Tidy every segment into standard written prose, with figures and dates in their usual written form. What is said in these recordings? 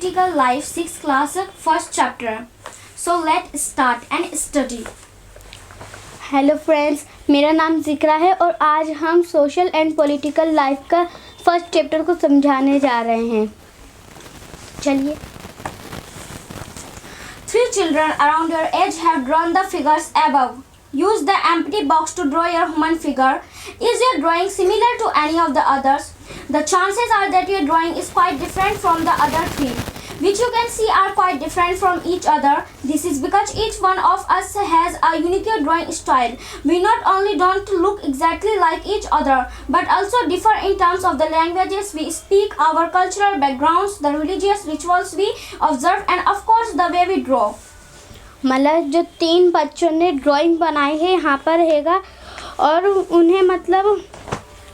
Practical Life 6th class first chapter. So let's start and study. Hello friends, मेरा नाम जिक्रा है और आज हम सोशल एंड पॉलिटिकल लाइफ का फर्स्ट चैप्टर को समझाने जा रहे हैं। चलिए। 3 children around your age have drawn the figures above. Use the empty box to draw your human figure. Is your drawing similar to any of the others? The chances are that your drawing is quite different from the other 3, which you can see are quite different from each other. This is because each one of us has a unique drawing style. We not only don't look exactly like each other, but also differ in terms of the languages we speak, our cultural backgrounds, the religious rituals we observe, and of course the way we draw. मतलब जो 3 बच्चों ने drawing बनाई है यहाँ पर रहेगा और उन्हें मतलब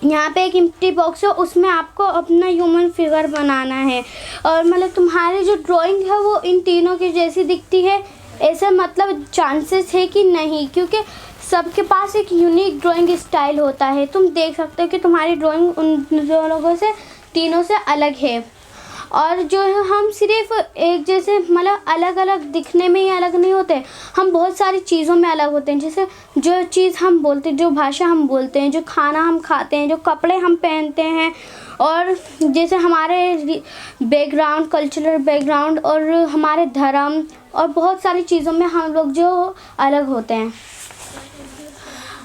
यहाँ पे एक एम्प्टी बॉक्स है, उसमें आपको अपना ह्यूमन फिगर बनाना है और मतलब तुम्हारी जो ड्राइंग है वो इन तीनों की जैसी दिखती है। ऐसा मतलब चांसेस है कि नहीं, क्योंकि सबके पास एक यूनिक ड्राइंग स्टाइल होता है। तुम देख सकते हो कि तुम्हारी ड्राइंग उन लोगों से तीनों से अलग है और जो है हम सिर्फ एक जैसे मतलब अलग अलग दिखने में ही अलग नहीं होते, हम बहुत सारी चीज़ों में अलग होते हैं। जैसे जो चीज़ हम बोलते हैं, जो भाषा हम बोलते हैं, जो खाना हम खाते हैं, जो कपड़े हम पहनते हैं और जैसे हमारे बैकग्राउंड, कल्चरल बैकग्राउंड और हमारे धर्म और बहुत सारी चीज़ों में हम लोग जो अलग होते हैं।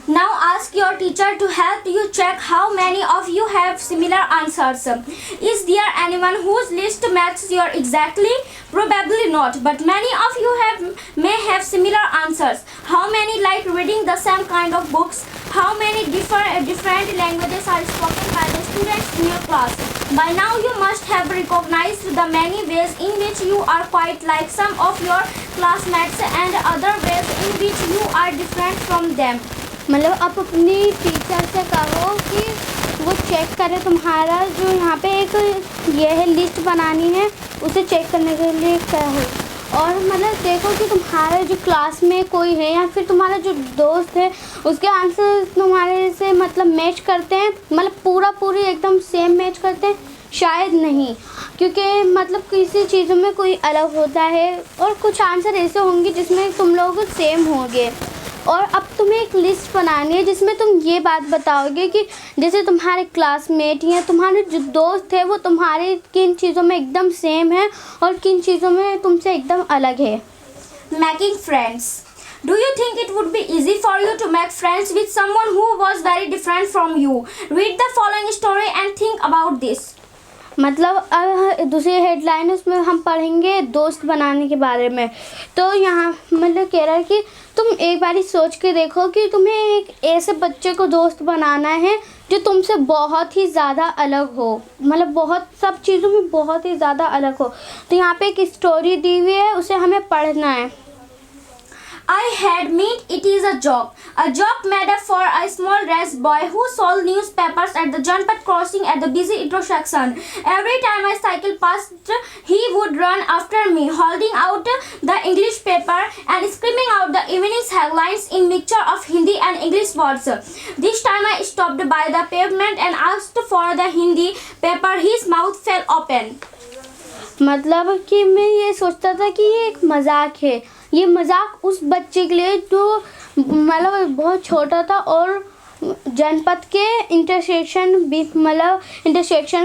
Now ask your teacher to help you check how many of you have similar answers. Is there anyone whose list matches your exactly? Probably not, but many of you may have similar answers. How many like reading the same kind of books? How many different languages are spoken by the students in your class? By now you must have recognized the many ways in which you are quite like some of your classmates and other ways in which you are different from them. मतलब आप अपनी teacher से कहो कि वो check करे तुम्हारा जो यहाँ पे एक ये है लिस्ट बनानी है, उसे चेक करने के लिए कहो और मतलब देखो कि तुम्हारे जो क्लास में कोई है या फिर तुम्हारा जो दोस्त है उसके आंसर तुम्हारे से मतलब मैच करते हैं, मतलब पूरी एकदम सेम मैच करते हैं, शायद नहीं, क्योंकि मतलब किसी चीज़ों में कोई अलग होता है और कुछ आंसर ऐसे होंगे जिसमें तुम लोग सेम होंगे। और अब तुम्हें एक लिस्ट बनानी है जिसमें तुम ये बात बताओगे कि जैसे तुम्हारे क्लासमेट या तुम्हारे जो दोस्त है वो तुम्हारे किन चीज़ों में एकदम सेम है और किन चीज़ों में तुमसे एकदम अलग है। Making friends. Do you think it would be easy for you to make friends with someone who was very different from you? Read the following story and think about this. मतलब अब दूसरी हेडलाइन उसमें हम पढ़ेंगे दोस्त बनाने के बारे में। तो यहाँ मतलब कह रहा है कि तुम एक बारी सोच के देखो कि तुम्हें एक ऐसे बच्चे को दोस्त बनाना है जो तुमसे बहुत ही ज़्यादा अलग हो, मतलब बहुत सब चीज़ों में बहुत ही ज़्यादा अलग हो। तो यहाँ पे एक स्टोरी दी हुई है, उसे हमें पढ़ना है। I had meant it is a joke made up for a small race boy who sold newspapers at the Janpat crossing at the busy intersection. Every time I cycled past, he would run after me, holding out the English paper and screaming out the evening's headlines in mixture of Hindi and English words. This time I stopped by the pavement and asked for the Hindi paper. His mouth fell open. मतलब कि मैं ये सोचता था कि ये एक मजाक है, ये मजाक उस बच्चे के लिए जो मतलब बहुत छोटा था और जनपद के इंटरसेक्शन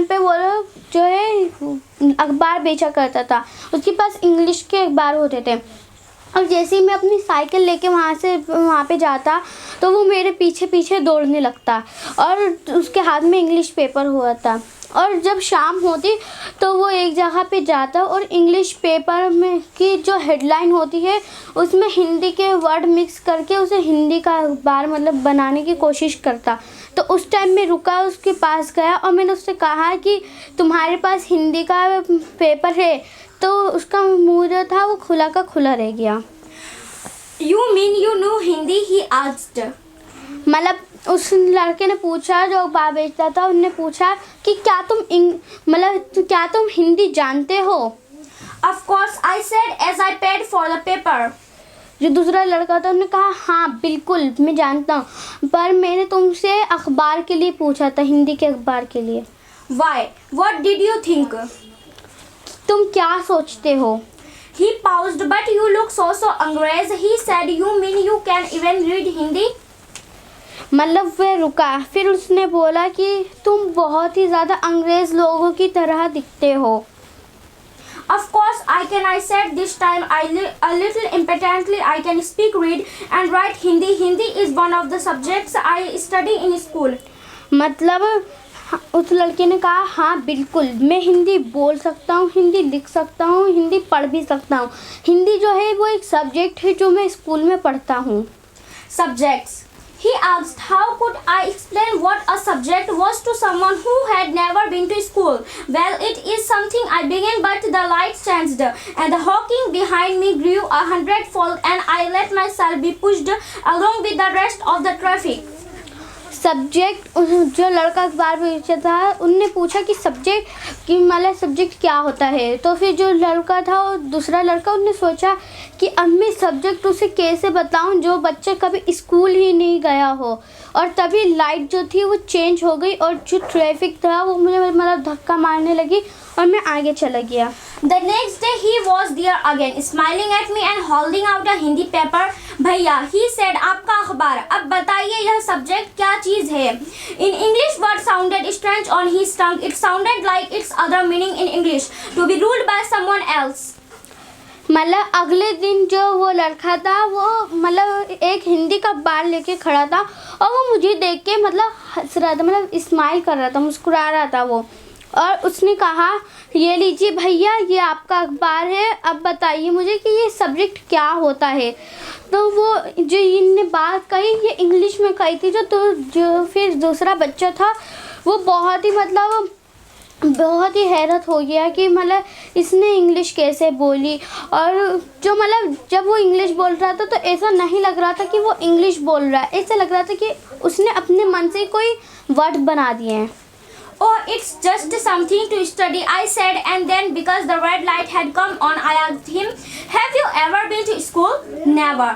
पे वो जो है अखबार बेचा करता था, उसके पास इंग्लिश के अखबार होते थे और जैसे ही मैं अपनी साइकिल लेके वहाँ पे जाता तो वो मेरे पीछे पीछे दौड़ने लगता और उसके हाथ में इंग्लिश पेपर हुआ था और जब शाम होती तो वो एक जगह पे जाता और इंग्लिश पेपर में की जो हेडलाइन होती है उसमें हिंदी के वर्ड मिक्स करके उसे हिंदी का अखबार मतलब बनाने की कोशिश करता। तो उस टाइम में रुका, उसके पास गया और मैंने उससे कहा कि तुम्हारे पास हिंदी का पेपर है? तो उसका मुंह जो था वो खुला का खुला रह गया। You mean you know Hindi? He asked. मतलब उस लड़के ने पूछा, जो अखबार बेचता था, उनने पूछा कि क्या तुम हिंदी जानते हो? Of course, I said as I paid for the paper. जो दूसरा लड़का था उन्होंने कहा हाँ बिल्कुल मैं जानता हूँ, पर मैंने तुमसे अखबार के लिए पूछा था, हिंदी के अखबार के लिए। Why? What did you think? तुम क्या सोचते हो? He paused, but you look so अंग्रेज. He said, you mean you can even read Hindi? मतलब वह रुका, फिर उसने बोला कि तुम बहुत ही ज़्यादा अंग्रेज़ लोगों की तरह दिखते हो। Of course I can, I said this time a little impatiently. I can speak, read and write Hindi. Hindi is one of the subjects I study in school. मतलब उस लड़के ने कहा हाँ बिल्कुल, मैं हिंदी बोल सकता हूँ, हिंदी लिख सकता हूँ, हिंदी पढ़ भी सकता हूँ। हिंदी जो है वो एक सब्जेक्ट है जो मैं स्कूल में पढ़ता हूँ। Subjects. He asked, how could I explain what a subject was to someone who had never been to school? Well, it is something I began, but the lights changed and the honking behind me grew 100-fold and I let myself be pushed along with the rest of the traffic. Subject, जो लड़का अखबार बेचता था उनने पूछा कि subject कि मतलब सब्जेक्ट क्या होता है। तो फिर जो लड़का था और दूसरा लड़का, उनने सोचा कि अब मैं सब्जेक्ट उसे कैसे बताऊं जो बच्चा कभी स्कूल ही नहीं गया हो। और तभी लाइट जो थी वो चेंज हो गई और जो ट्रैफिक था वो मुझे मतलब धक्का मारने लगी और मैं आगे चला गया। The next day he was there again, smiling at me and holding out a Hindi paper. भैया, he said, आपका अखबार, अब बताइए यह सब्जेक्ट क्या चीज़ है? In English word sounded strange on his tongue. It sounded like its other meaning in English, to be ruled by someone else. मतलब अगले दिन जो वो लड़का था वो मतलब एक हिंदी का अखबार लेके खड़ा था और वो मुझे देख के मतलब हंस रहा था, मतलब स्माइल कर रहा था, मुस्कुरा रहा था वो। और उसने कहा, ये लीजिए भैया, ये आपका अखबार है, अब बताइए मुझे कि ये सब्जेक्ट क्या होता है। तो वो जो इनने बात कही ये इंग्लिश में कही थी। जो फिर दूसरा बच्चा था वो बहुत ही हैरत हो गया कि मतलब इसने इंग्लिश कैसे बोली। और जो मतलब जब वो इंग्लिश बोल रहा था तो ऐसा नहीं लग रहा था कि वो इंग्लिश बोल रहा है, ऐसा लग रहा था कि उसने अपने मन से कोई वर्ड बना दिए हैं। Oh, it's just something to study, I said, and then because the red light had come on, I asked him, have you ever been to school? Never.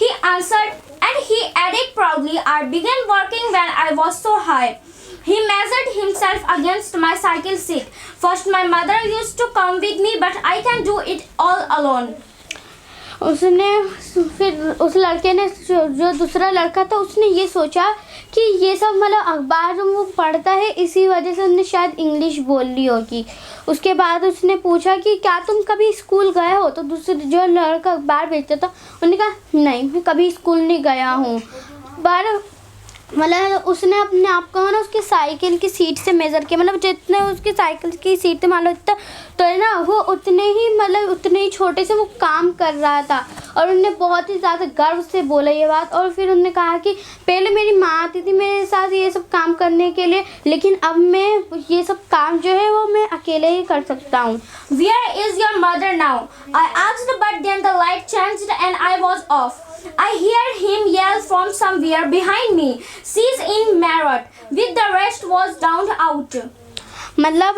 He answered, and he added proudly, I began working when I was so high. He measured himself against my cycle seat. First my mother used to come with me, but I can do it all alone. उसने फिर उस लड़के ने जो दूसरा लड़का था उसने ये सोचा कि ये सब मतलब अखबार वो पढ़ता है, इसी वजह से उसने शायद इंग्लिश बोल ली होगी। उसके बाद उसने पूछा कि क्या तुम कभी स्कूल गए हो? तो दूसरे जो लड़का अखबार बेचता था उन्होंने कहा नहीं, मैं कभी स्कूल नहीं गया हूँ। पर मतलब उसने अपने आप को ना उसकी साइकिल की सीट से मेज़र किया, मतलब जितने उसकी साइकिल की सीट से मान लो इतना, तो है ना वो उतने ही छोटे से वो काम कर रहा था। और उन्होंने बहुत ही ज़्यादा गर्व से बोला ये बात। और फिर उन्होंने कहा कि पहले मेरी माँ आती थी मेरे साथ ये सब काम करने के लिए, लेकिन अब मैं ये सब काम जो है वो मैं अकेले ही कर सकता हूँ। Where is your mother now? I asked, but then the light changed and I was off. I hear him yell from somewhere behind me. She's in Marriott. With the rest was downed out. मतलब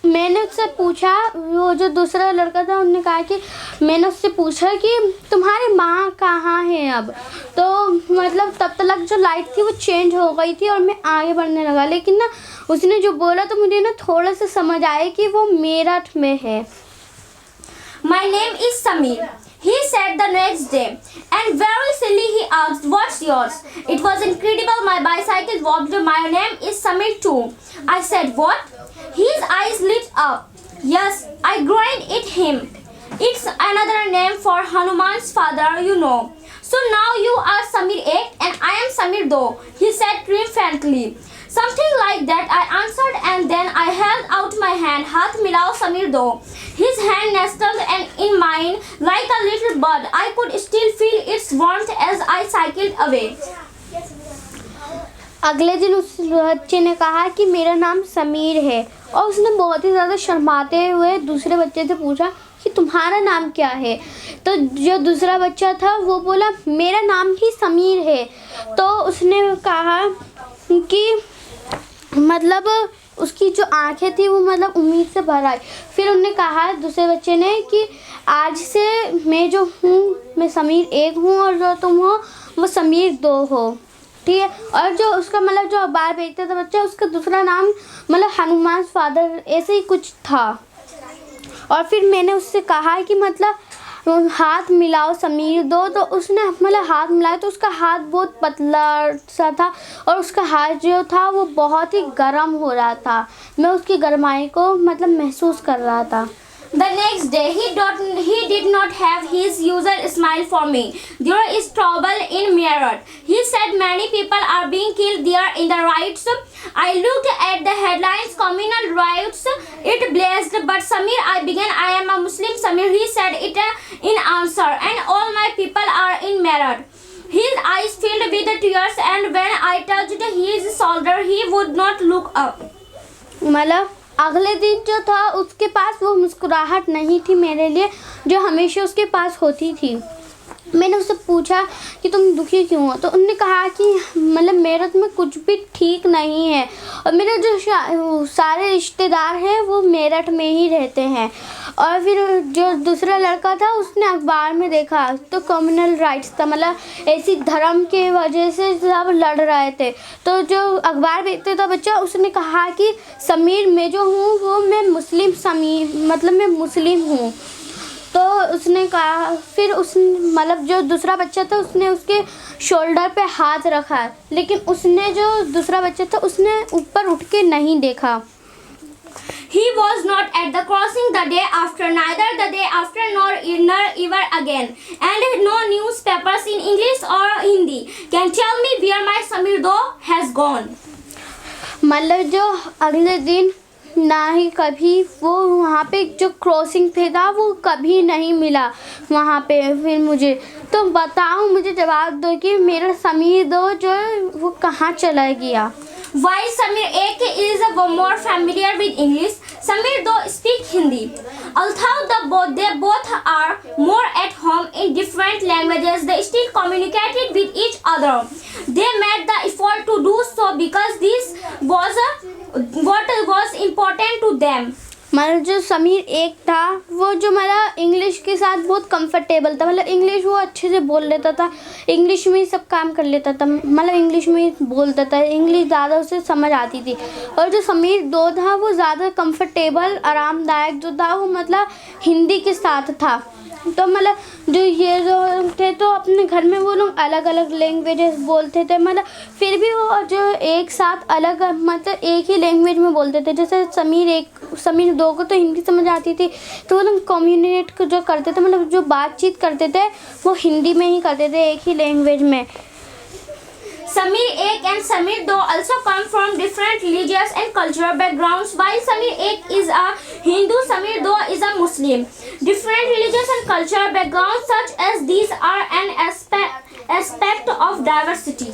मैंने उससे पूछा, वो जो दूसरा लड़का था उन्होंने कहा कि मैंने उससे पूछा कि तुम्हारी माँ कहाँ है अब? तो मतलब तब तक जो लाइट थी वो चेंज हो गई थी और मैं आगे बढ़ने लगा, लेकिन ना उसने जो बोला तो मुझे ना थोड़ा सा समझ आया कि वो मेरठ में है। My name is Samir, he said the next day, and very silly he asked, what's yours? It was incredible, my bicycle walked, my name is Samir too. I said, what? His eyes lit up. Yes, I grinned at him. It's another name for Hanuman's father, you know. So now you are Samir 1 and I am Samir 2, he said triumphantly. Something like that, I answered, and then I held out my hand. Hath milao Samir 2. His hand nestled in mine like a little bud. I could still feel its warmth as I cycled away. अगले दिन उस बच्चे ने कहा कि मेरा नाम समीर है, और उसने बहुत ही ज़्यादा शर्माते हुए दूसरे बच्चे से पूछा कि तुम्हारा नाम क्या है? तो जो दूसरा बच्चा था वो बोला मेरा नाम ही समीर है। तो उसने कहा कि मतलब उसकी जो आंखें थी वो मतलब उम्मीद से भर आई। फिर उन्होंने कहा दूसरे बच्चे ने कि आज से मैं जो हूँ मैं समीर 1 हूँ और जो तुम हो वो समीर 2 हो, ठीक है। और जो उसका मतलब जो अखबार बेचता था बच्चा, उसका दूसरा नाम मतलब हनुमान फादर ऐसे ही कुछ था। और फिर मैंने उससे कहा कि मतलब हाथ मिलाओ समीर दो, तो उसने मतलब हाथ मिलाया तो उसका हाथ बहुत पतला सा था और उसका हाथ जो था वो बहुत ही गर्म हो रहा था। मैं उसकी गर्माई को मतलब महसूस कर रहा था। The next day, he did not have his usual smile for me. There is trouble in Meerut. He said many people are being killed there in the riots. I looked at the headlines, communal riots. It blazed, but Samir, I began, I am a Muslim. Samir, he said it in answer, and all my people are in Meerut. His eyes filled with tears, and when I touched his shoulder, he would not look up. मतलब अगले दिन जो था उसके पास वो मुस्कुराहट नहीं थी मेरे लिए जो हमेशा उसके पास होती थी। मैंने उससे पूछा कि तुम दुखी क्यों हो, तो उन्होंने कहा कि मतलब मेरठ में कुछ भी ठीक नहीं है और मेरे जो सारे रिश्तेदार हैं वो मेरठ में ही रहते हैं। और फिर जो दूसरा लड़का था उसने अखबार में देखा तो कम्युनल राइट्स था, मतलब ऐसी धर्म के वजह से सब लड़ रहे थे। तो जो अखबार बेचते था बच्चा उसने कहा कि समीर मैं जो हूँ वो मैं मुस्लिम समीर मतलब मैं मुस्लिम हूँ। तो उसने कहा फिर उस मतलब जो दूसरा बच्चा था उसने उसके शोल्डर पे हाथ रखा, लेकिन उसने जो दूसरा बच्चा था उसने ऊपर उठ के नहीं देखा। He was not at the crossing the day after, neither the day after nor ever again, and no newspapers in English or Hindi can tell me where my Samir Do has gone. मतलब जो अगले दिन ना ही कभी वो वहाँ पे जो क्रॉसिंग थे था वो कभी नहीं मिला वहाँ पे। फिर मुझे तो बताओ, मुझे जवाब दो कि मेरा समीर दो जो है वो कहाँ चला गया। While Samir Ek is more familiar with English, Samir Do speak Hindi. Although they both are more at home in different languages, they still communicated with each other. They made the effort to do so because this was what was important to them. मतलब जो समीर एक था वो जो मतलब English के साथ बहुत कंफर्टेबल था, मतलब इंग्लिश वो अच्छे से बोल लेता था, इंग्लिश में ही सब काम कर लेता था, मतलब इंग्लिश में ही बोलता था, इंग्लिश ज़्यादा उसे समझ आती थी। और जो समीर दो था वो ज़्यादा कंफर्टेबल आरामदायक जो था वो मतलब हिंदी के साथ था। तो मतलब जो ये जो थे तो अपने घर में वो लोग अलग अलग लैंग्वेजेस बोलते थे, मतलब फिर भी वो जो एक साथ अलग मतलब एक ही लैंग्वेज में बोलते थे। जैसे समीर दो को तो हिंदी समझ आती थी तो वो लोग कम्युनिकेट जो करते थे मतलब जो बातचीत करते थे वो हिंदी में ही करते थे, एक ही लैंग्वेज में। Samir Ek and Samir Do also come from different religious and cultural backgrounds. While Samir Ek is a Hindu, Samir Do is a Muslim. Different religious and cultural backgrounds such as these are an aspect of diversity.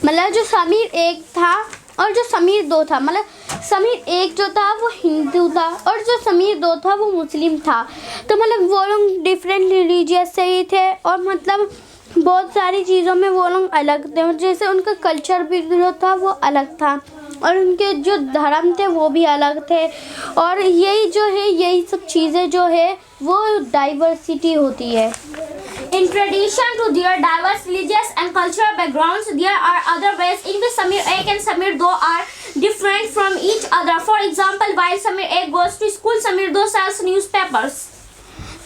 मतलब जो समीर एक था और जो समीर दो था, मतलब समीर एक जो था वो हिंदू था और जो समीर दो था वो मुस्लिम था। तो मतलब वो लोग डिफरेंट रिलीजियस से ही थे और मतलब बहुत सारी चीज़ों में वो लोग अलग थे, जैसे उनका कल्चर भी जो था वो अलग था और उनके जो धर्म थे वो भी अलग थे। और यही जो है यही सब चीज़ें जो है वो डाइवर्सिटी होती है। In tradition to their diverse religious and cultural backgrounds, there are other ways in which Samir Ek and Samir Do are different from each other. For example, while Samir Ek goes to school, Samir Do sells newspapers.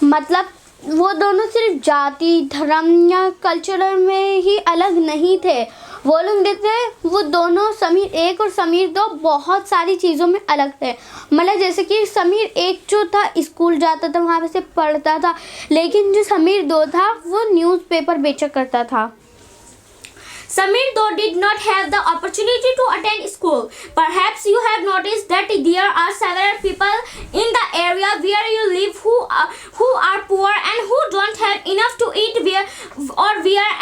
मतलब वो दोनों सिर्फ जाति धर्म या cultural में ही अलग नहीं थे, वो लोग देते वो दोनों समीर एक और समीर दो बहुत सारी चीज़ों में अलग थे। मतलब जैसे कि समीर एक जो था स्कूल जाता था, वहाँ पे से पढ़ता था, लेकिन जो समीर दो था वो न्यूज़पेपर बेचा करता था। Samir Do did not have the opportunity to attend school. Perhaps you have noticed that there are several people in the area where you live who are poor and who don't have enough to eat where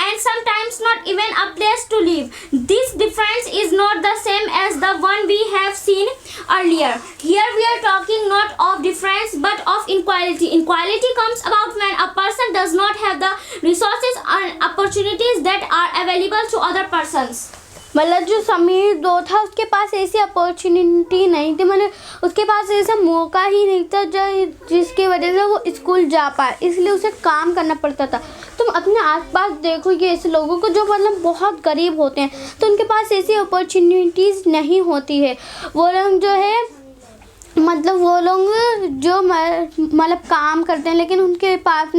and sometimes not even a place to live. This difference is not the same as the one we have seen earlier. Here we are talking not of difference but of inequality. Inequality comes about when a person does not have the resources and opportunities that are available to other persons. मतलब जो समीर दो था उसके पास ऐसी opportunity नहीं थी, मतलब उसके पास ऐसा मौका ही नहीं था जो जिसकी वजह से वो स्कूल जा पाए, इसलिए उसे काम करना पड़ता था। तुम अपने आसपास देखोगे ऐसे लोगों को जो मतलब बहुत गरीब होते हैं तो उनके पास ऐसी अपॉर्चुनिटीज़ नहीं होती है। वो लोग जो है मतलब वो लोग जो मतलब काम करते हैं लेकिन उनके पास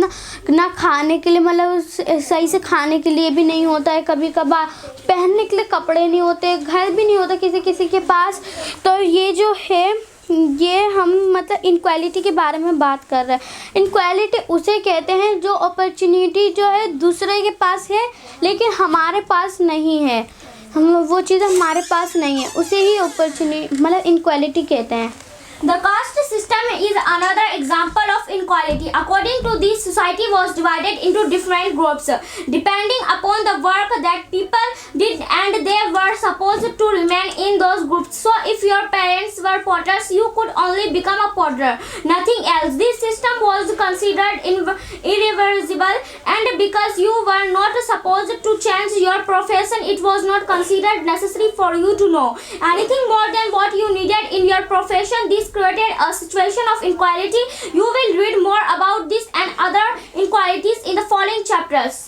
ना खाने के लिए मतलब सही से खाने के लिए भी नहीं होता है, कभी कभार पहनने के लिए कपड़े नहीं होते, घर भी नहीं होता किसी किसी के पास। तो ये जो है ये हम मतलब इनक्वालिटी के बारे में बात कर रहे हैं। इनक्वालिटी उसे कहते हैं जो अपॉर्चुनिटी जो है दूसरे के पास है लेकिन हमारे पास नहीं है, हम वो चीज़ हमारे पास नहीं है, उसे ही अपॉर्चुनिटी मतलब इनक्वालिटी कहते हैं। The caste system is another example of inequality. According to this, society was divided into different groups depending upon the work that people did, and they were supposed to remain in those groups. So if your parents were potters, you could only become a potter, nothing else. This system was considered irreversible, and because you were not supposed to change your profession, it was not considered necessary for you to know anything more than what you needed in your profession. This created a situation of inequality. You will read more about this and other inequalities in the following chapters.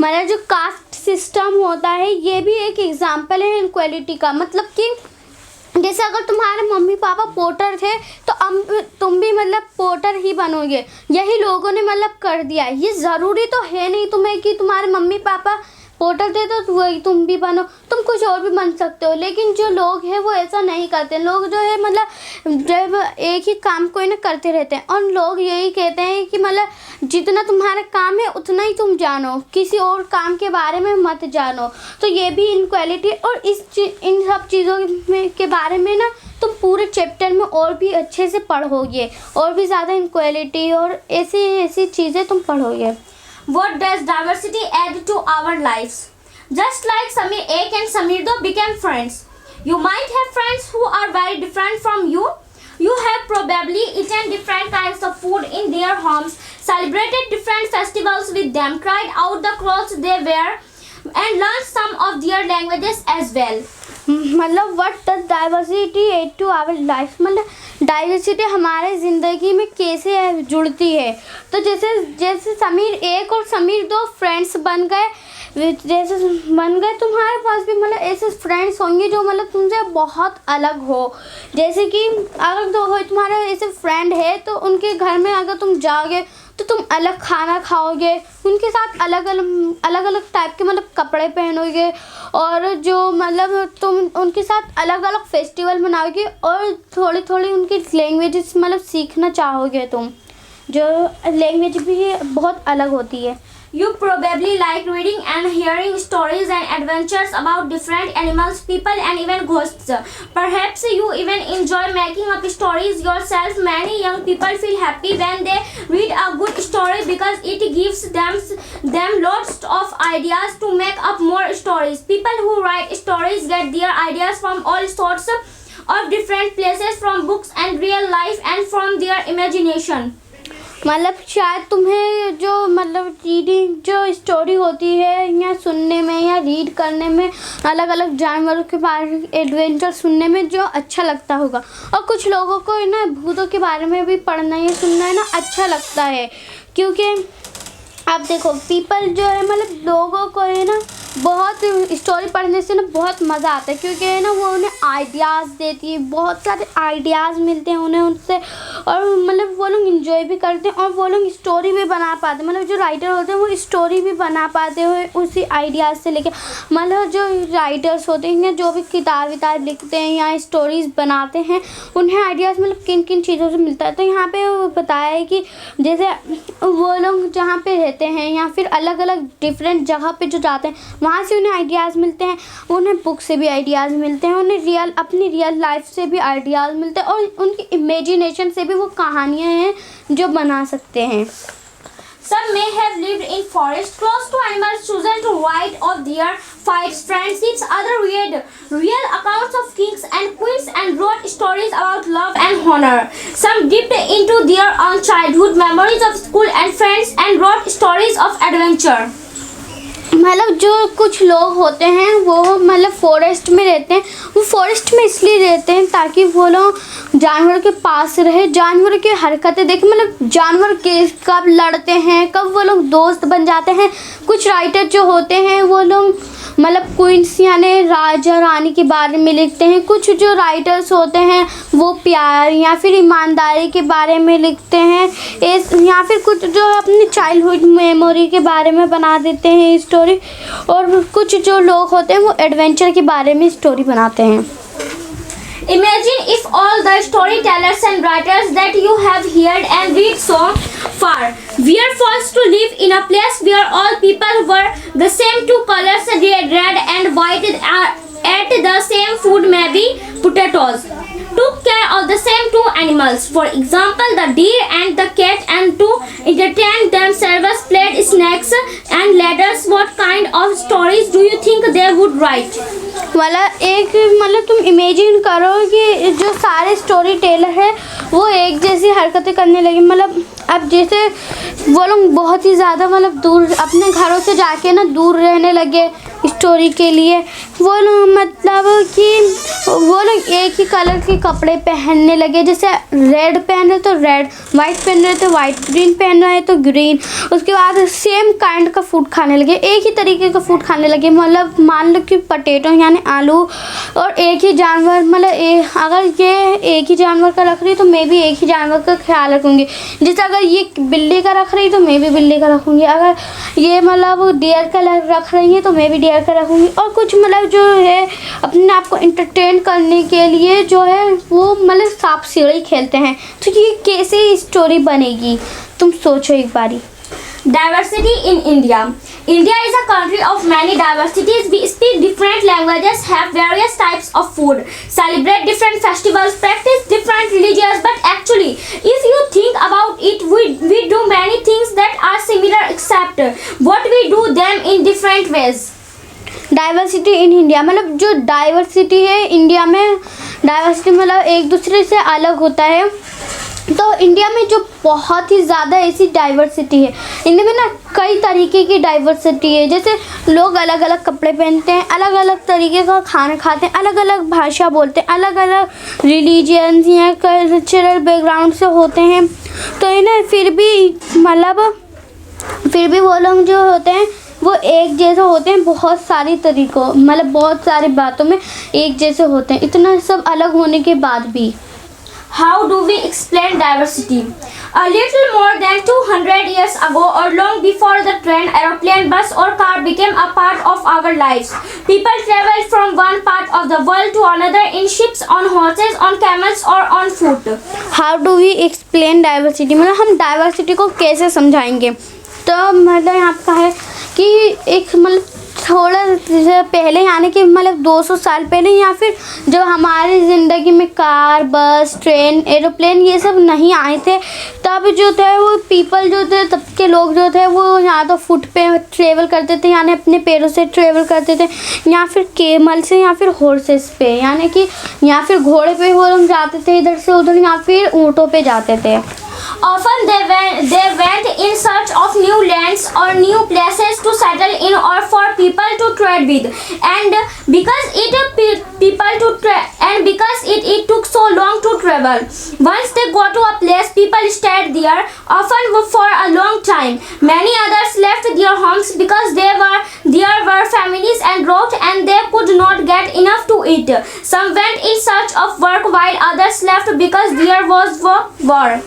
मतलब जो caste system होता है ये भी एक example है inequality का। मतलब कि जैसे अगर तुम्हारे मम्मी पापा पोटर थे तो अब तुम भी मतलब पोटर ही बनोगे, यही लोगों ने मतलब कर दिया। ये ज़रूरी तो है नहीं तुम्हें कि तुम्हारे मम्मी पापा पोटर थे तो वही तुम भी बनो, तुम कुछ और भी बन सकते हो। लेकिन जो लोग हैं वो ऐसा नहीं करते। लोग जो है मतलब जब एक ही काम कोई ना करते रहते हैं और लोग यही कहते हैं कि मतलब जितना तुम्हारा काम है उतना ही तुम जानो, किसी और काम के बारे में मत जानो। तो ये भी इनक्वालिटी और इन सब चीज़ों के बारे में ना तुम पूरे चैप्टर में और भी अच्छे से पढ़ोगे, और भी ज़्यादा इनक्वालिटी और ऐसी चीज़ें तुम पढ़ोगे। What does diversity add to our lives? Just like Samir Ek and Samirdo became friends. You might have friends who are very different from you. You have probably eaten different kinds of food in their homes, celebrated different festivals with them, tried out the clothes they wear, and learned some of their languages as well. मतलब what does diversity add to our life, मतलब diversity हमारे ज़िंदगी में कैसे जुड़ती है। तो जैसे समीर एक और समीर दो फ्रेंड्स बन गए, तुम्हारे पास भी मतलब ऐसे फ्रेंड्स होंगे जो मतलब तुमसे बहुत अलग हो। जैसे कि अगर तुम्हारा ऐसे फ्रेंड है तो उनके घर में अगर तुम जाओगे तो तुम अलग खाना खाओगे, उनके साथ अलग अलग टाइप के मतलब कपड़े पहनोगे, और जो मतलब तुम उनके साथ अलग अलग फेस्टिवल मनाओगे और थोड़ी उनकी लैंग्वेजेस मतलब सीखना चाहोगे तुम, जो लैंग्वेज भी बहुत अलग होती है। You probably like reading and hearing stories and adventures about different animals, people, and even ghosts. Perhaps you even enjoy making up stories yourself. Many young people feel happy when they read a good story because it gives them lots of ideas to make up more stories. People who write stories get their ideas from all sorts of different places, from books and real life and from their imagination. मतलब शायद तुम्हें जो मतलब reading जो story होती है या सुनने में या रीड करने में अलग अलग जानवरों के बारे में एडवेंचर सुनने में जो अच्छा लगता होगा, और कुछ लोगों को ना भूतों के बारे में भी पढ़ना या सुनना है ना अच्छा लगता है। क्योंकि आप देखो पीपल जो है मतलब लोगों को है ना बहुत स्टोरी पढ़ने से ना बहुत मज़ा आता है, क्योंकि है ना वो उन्हें आइडियाज़ देती है, बहुत सारे आइडियाज़ मिलते हैं उन्हें उनसे, और मतलब वो लोग इंजॉय भी करते हैं और वो लोग स्टोरी भी बना पाते हैं। मतलब जो राइटर होते हैं वो स्टोरी भी बना पाते हैं उसी आइडियाज़ से लेके। मतलब जो राइटर्स होते हैं जो भी किताब लिखते हैं या स्टोरीज़ बनाते हैं उन्हें आइडियाज़ मतलब किन किन चीज़ों से मिलता है। तो यहाँ पर बताया है कि जैसे वो लोग जहाँ पर रहते हैं या फिर अलग अलग डिफरेंट जगह पर जो जाते हैं वहाँ से उन्हें आइडियाज़ मिलते हैं, उन्हें बुक से भी आइडियाज़ मिलते हैं, उन्हें अपनी रियल लाइफ से भी आइडियाज़ मिलते हैं, और उनकी इमेजिनेशन से भी वो कहानियाँ हैं जो बना सकते हैं। Some may have lived in forests close to animals chosen to write of their fights, friendships. Others read real accounts of kings and queens and wrote stories about love and honor. Some dipped into their own childhood memories of school and friends and wrote stories of adventure. मतलब जो कुछ लोग होते हैं वो मतलब forest में रहते हैं, वो फॉरेस्ट में इसलिए रहते हैं ताकि वो लोग जानवर के पास रहे, जानवर की हरकतें देखें, मतलब जानवर के कब लड़ते हैं, कब वो लोग दोस्त बन जाते हैं। कुछ राइटर जो होते हैं वो लोग मतलब क्वींस यानी राजा रानी के बारे में लिखते हैं। कुछ जो राइटर्स होते हैं वो प्यार या फिर ईमानदारी के बारे में लिखते हैं, या फिर कुछ जो अपनी चाइल्डहुड मेमोरी के बारे में बना देते हैं स्टोरी, और कुछ जो लोग होते हैं वो एडवेंचर के बारे में स्टोरी बनाते हैं। Imagine if all the storytellers and writers that you have heard and read so far were forced to live in a place where all people were the same two colors, red and white, ate the same food, maybe potatoes, took care of the same two animals, for example the deer and the cat, and to entertain themselves played snakes and ladders. What kind of stories do you think they would write? मतलब तुम imagine करो कि जो सारे story teller है वो एक जैसी हरकतें करने लगे। मतलब अब जैसे वो लोग बहुत ही ज़्यादा मतलब दूर अपने घरों से जाके ना दूर रहने लगे स्टोरी के लिए। वो लोग मतलब कि वो लोग एक ही कलर के कपड़े पहनने लगे, जैसे रेड पहन रहे तो रेड, वाइट पहन रहे तो वाइट, ग्रीन पहन रहे तो ग्रीन। उसके बाद सेम काइंड का फूड खाने लगे, एक ही तरीके का फूड खाने लगे। मतलब मान लो कि पोटैटो यानी आलू, और एक ही जानवर, मतलब अगर ये एक ही जानवर का रख रही है तो मैं भी एक ही जानवर का ख्याल रखूँगी। जैसे अगर ये बिल्ली का रख रही है तो मैं भी बिल्ली का रखूँगी, अगर ये मतलब डियर का रख रही है तो मैं भी डियर का रखूँगी। और कुछ मतलब जो है अपने आप को एंटरटेन करने के लिए जो है वो मतलब सांप सीढ़ी खेलते हैं। तो ये कैसे स्टोरी बनेगी, तुम सोचो एक बारी। Diversity in India. India is a country of many diversities. We speak different languages, have various types of food, celebrate different festivals, practice different religions. But actually, if you think about it, we do many things that are similar, except what we do them in different ways. Diversity in India, मतलब जो diversity है India में, diversity मतलब एक दूसरे से अलग होता है। तो इंडिया में जो बहुत ही ज़्यादा ऐसी डाइवर्सिटी है, इंडिया में ना कई तरीके की डाइवर्सिटी है। जैसे लोग अलग अलग कपड़े पहनते हैं, अलग अलग तरीके का खाना खाते हैं, अलग अलग भाषा बोलते हैं, अलग अलग रिलीजियंस या कल्चरल बैकग्राउंड से होते हैं। तो ये ना फिर भी वो लोग जो होते हैं वो एक जैसे होते हैं, बहुत सारी तरीक़ों मतलब बहुत सारी बातों में एक जैसे होते हैं, इतना सब अलग होने के बाद भी। How do we explain diversity? A little more than 200 years ago, or long before the train, aeroplane, bus or car became a part of our lives, people traveled from one part of the world to another in ships, on horses, on camels or on foot. How do we explain diversity? मतलब हम diversity को कैसे समझाएंगे? तो मतलब यहाँ पर है कि एक मतलब थोड़ा पहले यानी कि मतलब 200 साल पहले, या फिर जब हमारी ज़िंदगी में कार, बस, ट्रेन, एरोप्लेन ये सब नहीं आए थे, तब जो थे वो पीपल जो थे, तब के लोग जो थे वो यहाँ तो फुट पे ट्रेवल करते थे, यानी अपने पैरों से ट्रेवल करते थे, या फिर केमल से, या फिर हॉर्सेस पे, यानी कि या फिर घोड़े पे वो लोग जाते थे इधर से उधर, या फिर ऊँटों पे जाते थे। Often they went in search of new lands or new places to settle in, or for people to trade with. And because it took so long to travel, once they got to a place, people stayed there, often for a long time. Many others left their homes because there were famines and drought, and they could not get enough to eat. Some went in search of work, while others left because there was war.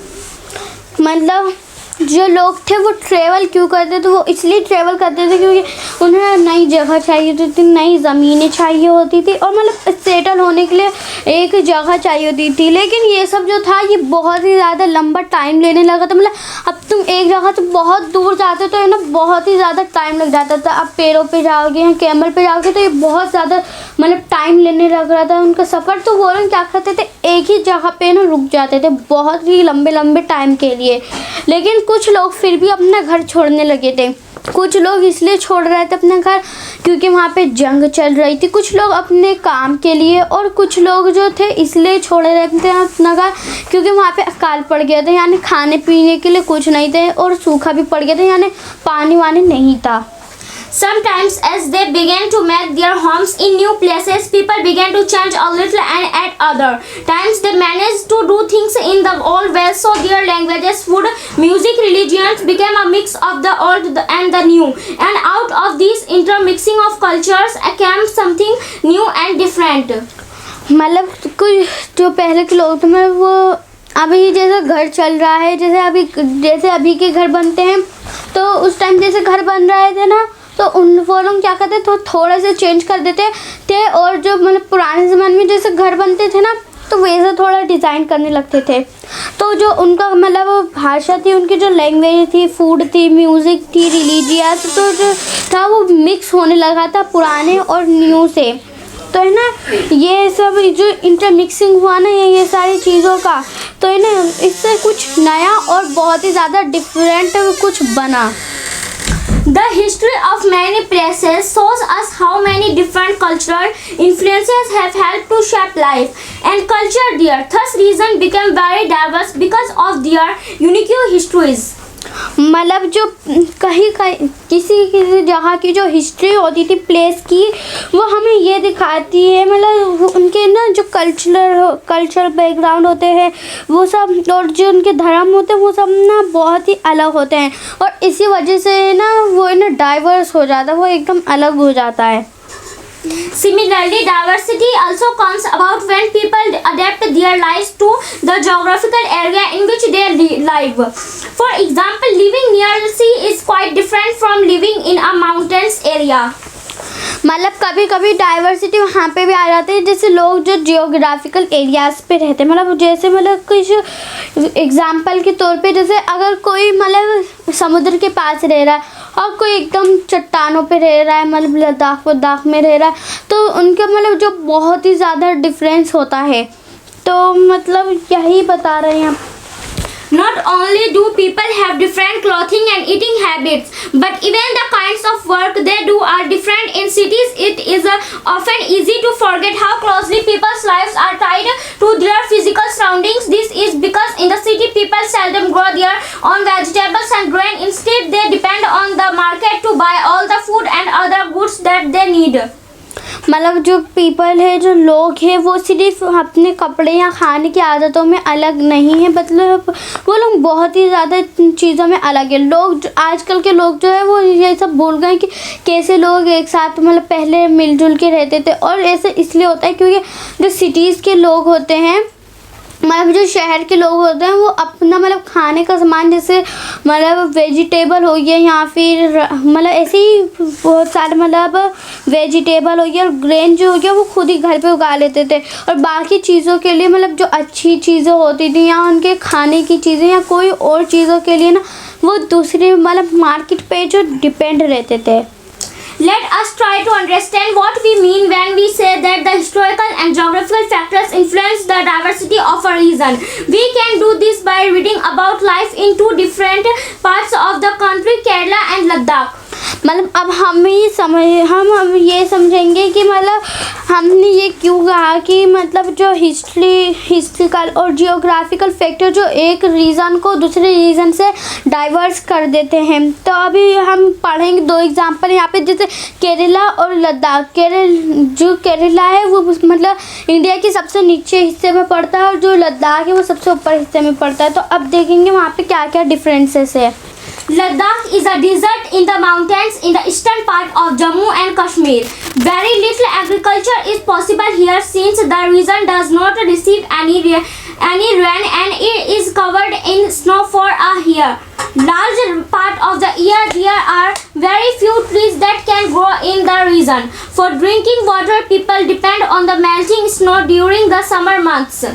मतलब जो लोग थे वो travel क्यों करते थे? वो इसलिए ट्रैवल करते थे क्योंकि उन्हें नई जगह चाहिए होती थी, नई ज़मीनें चाहिए होती थी, और मतलब सेटल होने के लिए एक जगह चाहिए होती थी। लेकिन ये सब जो था ये बहुत ही ज़्यादा लंबा टाइम लेने लगा था। मतलब अब तुम एक जगह से बहुत दूर जाते तो है ना बहुत ही ज़्यादा टाइम लग जाता था। अब पैरों पे जाओगे या कैमल पे जाओगे तो ये बहुत ज़्यादा मतलब टाइम लेने लग रहा था उनका सफ़र। तो वो लोग क्या करते थे, एक ही जगह पे ना रुक जाते थे बहुत ही लंबे लंबे टाइम के लिए। लेकिन कुछ लोग फिर भी अपना घर छोड़ने लगे थे। कुछ लोग इसलिए छोड़ रहे थे अपना घर क्योंकि वहाँ पे जंग चल रही थी, कुछ लोग अपने काम के लिए, और कुछ लोग जो थे इसलिए छोड़ रहे थे अपना घर क्योंकि वहाँ पे अकाल पड़ गया था, यानी खाने पीने के लिए कुछ नहीं थे, और सूखा भी पड़ गया था, यानी पानी वानी नहीं था। Sometimes, as they began to make their homes in new places, people began to change a little, and at other times they managed to do things in the old way. So their languages, food, music, religions became a mix of the old and the new. And out of this intermixing of cultures came something new and different. मतलब कुछ जो पहले के लोग थे मतलब वो अभी जैसे घर चल रहा है, जैसे अभी के घर बनते हैं, तो उस टाइम जैसे घर बन रहे थे ना, तो वो लोग क्या करते तो थोड़ा सा चेंज कर देते थे। और जो मतलब पुराने ज़माने में जैसे घर बनते थे ना, तो वैसे थोड़ा डिज़ाइन करने लगते थे। तो जो उनका मतलब भाषा थी, उनकी जो लैंग्वेज थी, फूड थी, म्यूज़िक थी, रिलीजियस तो जो था वो मिक्स होने लगा था पुराने और न्यू से। तो है ना, ये सब जो इंटरमिक्सिंग हुआ ना ये सारी चीज़ों का, तो है ना इससे कुछ नया और बहुत ही ज़्यादा डिफरेंट कुछ बना। The history of many places shows us how many different cultural influences have helped to shape life and culture there. Thus, regions became very diverse because of their unique histories. मतलब जो कहीं किसी जगह की जो history होती थी place की, वो हमें ये दिखाती है मतलब उनके ना जो कल्चरल बैकग्राउंड होते हैं वो सब, और जो उनके धर्म होते हैं वो सब ना बहुत ही अलग होते हैं। और इसी वजह से ना वो ना डाइवर्स हो जाता है, वो एकदम अलग हो जाता है। Similarly, diversity also comes about when people adapt their lives to the geographical area in which they live. For example, living near the sea is quite different from living in a mountainous area. मतलब कभी कभी diversity वहाँ पे भी आ जाती है, जैसे लोग जो जियोग्राफिकल एरियाज़ पे रहते हैं, मतलब जैसे मतलब कुछ एग्जांपल के तौर पे, जैसे अगर कोई मतलब समुद्र के पास रह रहा है और कोई एकदम चट्टानों पे रह रहा है, मतलब लद्दाख में रह रहा है, तो उनका मतलब जो बहुत ही ज़्यादा डिफरेंस होता है। तो मतलब यही बता रहे हैं। Not only do people have different clothing and eating habits, but even the kinds of work they do are different. In cities, it is often easy to forget how closely people's lives are tied to their physical surroundings. This is because in the city, people seldom grow their own vegetables and grain. Instead, they depend on the market to buy all the food and other goods that they need. मतलब जो people है, जो लोग हैं, वो सिर्फ अपने कपड़े या खाने की आदतों में अलग नहीं है, मतलब वो लोग बहुत ही ज़्यादा चीज़ों में अलग है। लोग आजकल के लोग जो है वो ये सब भूल गए कि कैसे लोग एक साथ मतलब पहले मिलजुल के रहते थे। और ऐसे इसलिए होता है क्योंकि जो सिटीज़ के लोग होते हैं, मतलब जो शहर के लोग होते हैं, वो अपना मतलब खाने का सामान जैसे मतलब वेजिटेबल हो गया या फिर मतलब ऐसे ही बहुत सारे मतलब वेजिटेबल हो गया और ग्रेन जो हो गया वो खुद ही घर पे उगा लेते थे। और बाकी चीज़ों के लिए मतलब जो अच्छी चीज़ें होती थी या उनके खाने की चीज़ें या कोई और चीज़ों के लिए ना वो दूसरे मतलब मार्केट पे जो डिपेंड रहते थे। Let us try to understand what we mean when we say that the historical and geographical factors influence the diversity of a region. We can do this by reading about life in two different parts of the country, Kerala and Ladakh. मतलब अब हम ये समझेंगे कि मतलब हमने ये क्यों कहा कि मतलब जो हिस्ट्रिकल और जियोग्राफिकल फैक्टर जो एक रीजन को दूसरे रीजन से डाइवर्स कर देते हैं। तो अभी हम पढ़ेंगे दो एग्जांपल यहाँ पे, जैसे केरला और लद्दाख। जो केरला है वो मतलब इंडिया के सबसे नीचे हिस्से में पड़ता है और जो लद्दाख है वो सबसे ऊपर हिस्से में पड़ता है। तो अब देखेंगे वहाँ पे क्या क्या डिफरेंसेस है। Ladakh is a desert in the mountains in the eastern part of Jammu and Kashmir. Very little agriculture is possible here since the region does not receive any rain and it is covered in snow for a year. Large part of the year there are very few trees that can grow in the region. For drinking water, people depend on the melting snow during the summer months.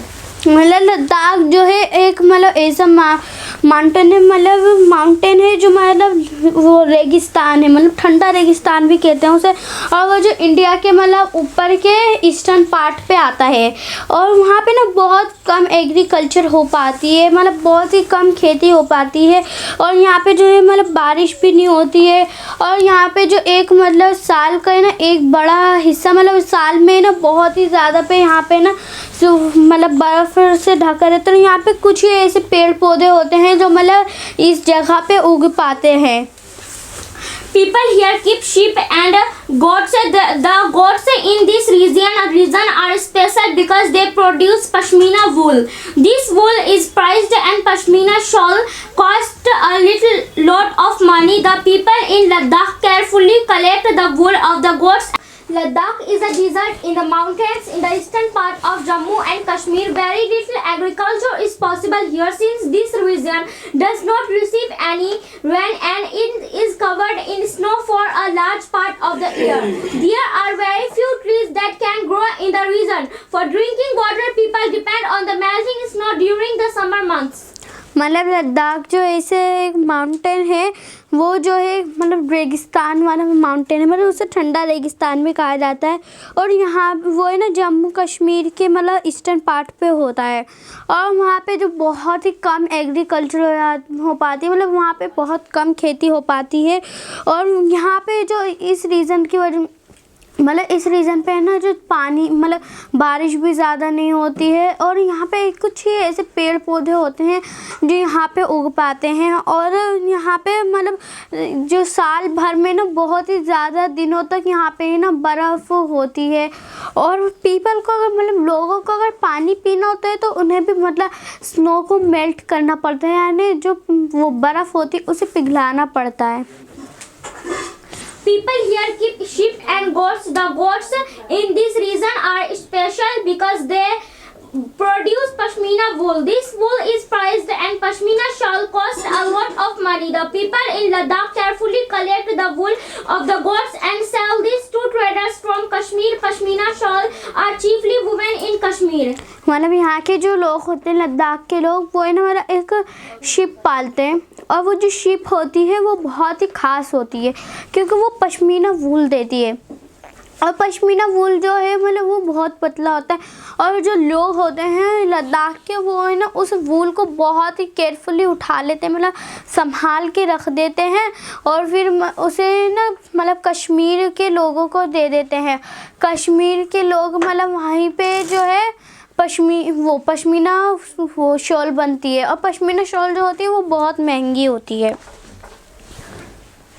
मतलब लद्दाख जो है एक मतलब ऐसा mountain है, मतलब mountain है जो मतलब वो रेगिस्तान है, मतलब ठंडा रेगिस्तान भी कहते हैं उसे। और वो जो इंडिया के मतलब ऊपर के ईस्टर्न पार्ट पे आता है और वहाँ पे ना बहुत कम एग्रीकल्चर हो पाती है, मतलब बहुत ही कम खेती हो पाती है। और यहाँ पे जो है मतलब बारिश भी नहीं होती है। और यहाँ पे जो एक मतलब साल का है ना एक बड़ा हिस्सा मतलब साल में ना बहुत ही ज़्यादा पे यहाँ पे ना मतलब बर्फ़ से ढका रहता है। यहाँ पे कुछ ही ऐसे पेड़ पौधे होते हैं जो मतलब इस जगह पे उग पाते हैं। People here keep sheep and goats. The goats in this region are special because they produce pashmina wool. This wool is prized and pashmina shawl cost a little lot of money. The people in Ladakh carefully collect the wool of the goats. Ladakh is a desert in the mountains in the eastern part of Jammu and Kashmir. Very little agriculture is possible here since this region does not receive any rain and it is covered in snow for a large part of the year. There are very few trees that can grow in the region. For drinking water, people depend on the melting snow during the summer months. मतलब लद्दाख जो ऐसे एक mountain है वो जो है मतलब रेगिस्तान वाला माउंटेन है, मतलब उसे ठंडा रेगिस्तान भी कहा जाता है। और यहाँ वो है ना जम्मू कश्मीर के मतलब ईस्टर्न पार्ट पे होता है और वहाँ पे जो बहुत ही कम एग्रीकल्चर हो पाती है, मतलब वहाँ पे बहुत कम खेती हो पाती है। और यहाँ पे जो इस रीज़न की वजह मतलब इस रीज़न पे है ना जो पानी मतलब बारिश भी ज़्यादा नहीं होती है और यहाँ पे कुछ ही ऐसे पेड़ पौधे होते हैं जो यहाँ पे उग पाते हैं। और यहाँ पे मतलब जो साल भर में ना बहुत ही ज़्यादा दिनों तक यहाँ पे ना बर्फ़ होती है। और पीपल को अगर मतलब लोगों को अगर पानी पीना होता है तो उन्हें भी मतलब स्नो को मेल्ट करना पड़ता है, यानी जो वो बर्फ़ होती है उसे पिघलाना पड़ता है। People here keep sheep and goats. The goats in this region are special because they produce pashmina wool. This wool is prized and pashmina shawl cost a lot of money. The people in Ladakh carefully collect the wool of the goats and sell this to traders from Kashmir. Pashmina shawl are chiefly woven in Kashmir. मतलब यहाँ के जो लोग होते हैं लद्दाख के लोग वो है ना मतलब एक शिप पालते हैं और वो जो शिप होती है वो बहुत ही ख़ास होती है क्योंकि वो पश्मीना वूल देती है। और पश्मीना वूल जो है मतलब वो बहुत पतला होता है और जो लोग होते हैं लद्दाख के वो है ना उस वूल को बहुत ही केयरफुली उठा लेते हैं, मतलब संभाल के रख देते हैं और फिर उसे ना मतलब कश्मीर के लोगों को दे देते हैं। कश्मीर के लोग मतलब वहीं पे जो है पश्मीना वो शॉल बनती है और पश्मीना शॉल जो होती है वो बहुत महंगी होती है।